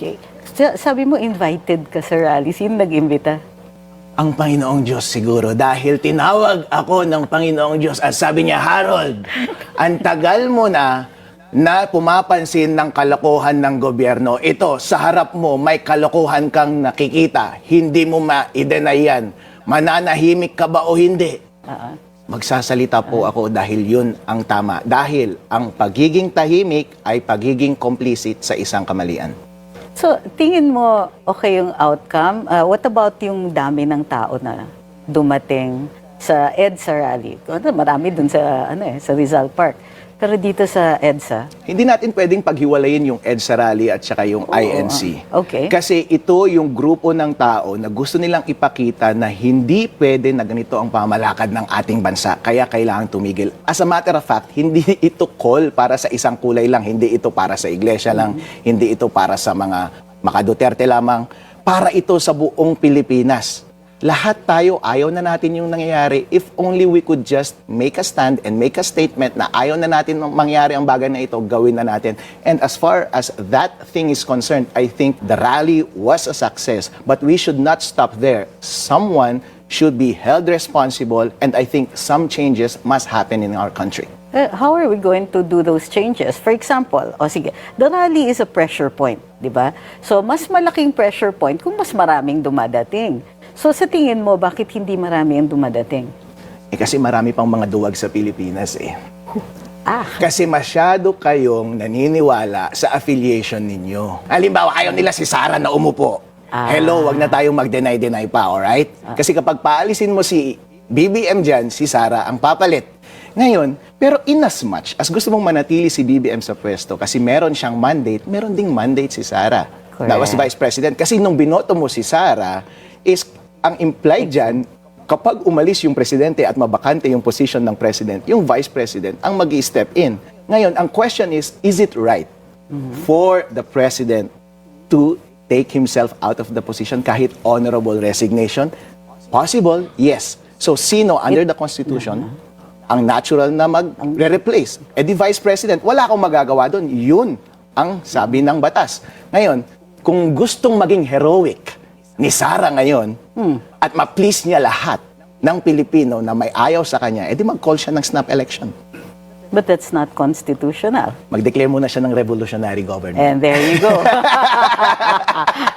Okay. Sabi mo invited ka sa rally. Sino nag-imbita? Ang Panginoong Diyos siguro dahil tinawag ako ng Panginoong Diyos at sabi niya, Harold, ang tagal mo na pumapansin ng kalokohan ng gobyerno. Ito, sa harap mo, may kalokohan kang nakikita. Hindi mo ma-i-deny yan. Mananahimik ka ba o hindi? Magsasalita po ako dahil yun ang tama. Dahil ang pagiging tahimik ay pagiging complicit sa isang kamalian. So, tingin mo okay yung outcome? What about yung dami ng tao na dumating sa EDSA rally? Marami dun sa, sa Rizal Park. Pero dito sa EDSA? Hindi natin pwedeng paghiwalayin yung EDSA rally at saka yung INC. Okay. Kasi ito yung grupo ng tao na gusto nilang ipakita na hindi pwede na ganito ang pamalakad ng ating bansa. Kaya kailangan tumigil. As a matter of fact, hindi ito call para sa isang kulay lang. Hindi ito para sa iglesia lang. Hindi ito para sa mga Duterte lamang. Para ito sa buong Pilipinas. Lahat tayo, ayaw na natin yung nangyayari. If only we could just make a stand and make a statement na ayaw na natin mangyari ang bagay na ito, gawin na natin. And as far as that thing is concerned, I think the rally was a success. But we should not stop there. Someone should be held responsible, and I think some changes must happen in our country. How are we going to do those changes? For example, sige, the rally is a pressure point, di ba? So, mas malaking pressure point kung mas maraming dumadating. So, sa tingin mo, bakit hindi marami ang dumadating? Kasi marami pang mga duwag sa Pilipinas eh. Kasi masyado kayong naniniwala sa affiliation ninyo. Halimbawa, ayaw nila si Sara na umupo. Hello, wag na tayong mag-deny-deny pa, alright? Kasi kapag paalisin mo si BBM dyan, si Sara ang papalit. Ngayon, pero inasmuch as gusto mong manatili si BBM sa pwesto kasi meron siyang mandate, meron ding mandate si Sara. That was Vice President. Kasi nung binoto mo si Sara, is ang implied dyan, kapag umalis yung presidente at mabakante yung position ng president, yung vice president ang mag-i-step in. Ngayon, ang question is it right for the president to take himself out of the position kahit honorable resignation? Possible, yes. So, sino under the Constitution ang natural na mag-replace? The vice president, wala akong magagawa doon. Yun ang sabi ng batas. Ngayon, kung gustong maging heroic ni Sara ngayon at ma-please niya lahat ng Pilipino na may ayaw sa kanya, edi mag-call siya ng snap election. But that's not constitutional. Mag-declare muna siya ng revolutionary government. And there you go.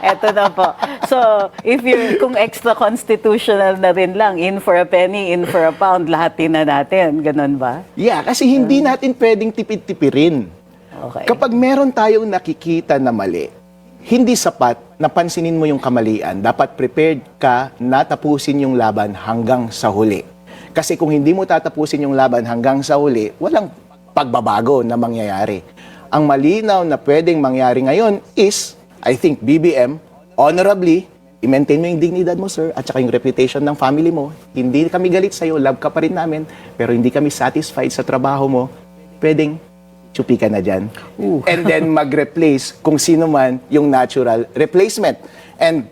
Eto na po. So, kung extra constitutional na rin lang, in for a penny, in for a pound, lahatin na natin. Ganun ba? Yeah, kasi hindi natin pwedeng tipid-tipirin. Okay. Kapag meron tayong nakikita na mali, hindi sapat na pansinin mo yung kamalian. Dapat prepared ka na tapusin yung laban hanggang sa huli. Kasi kung hindi mo tatapusin yung laban hanggang sa huli, walang pagbabago na mangyayari. Ang malinaw na pwedeng mangyari ngayon is, I think, BBM, honorably, i-maintain mo yung dignidad mo, sir, at saka yung reputation ng family mo. Hindi kami galit sa'yo, love ka pa rin namin, pero hindi kami satisfied sa trabaho mo. Pwedeng chupi ka na dyan. And then mag-replace kung sino man yung natural replacement. And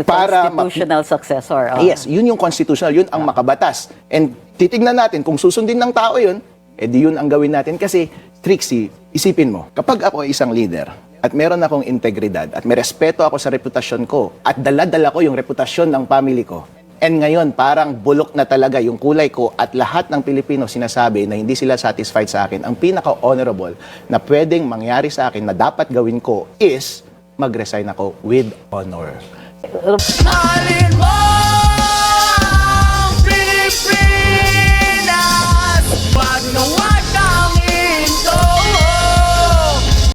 para constitutional successor. Yes, yun yung constitutional, yun ang makabatas. And titignan natin, kung susundin ng tao yun, edi yun ang gawin natin. Kasi, Trixie, isipin mo, kapag ako ay isang leader, at meron akong integridad, at may respeto ako sa reputasyon ko, at dala-dala ko yung reputasyon ng family ko, and ngayon, parang bulok na talaga yung kulay ko at lahat ng Pilipino sinasabi na hindi sila satisfied sa akin. Ang pinaka-honorable na pwedeng mangyari sa akin na dapat gawin ko is mag-resign ako with honor. Mahalin mo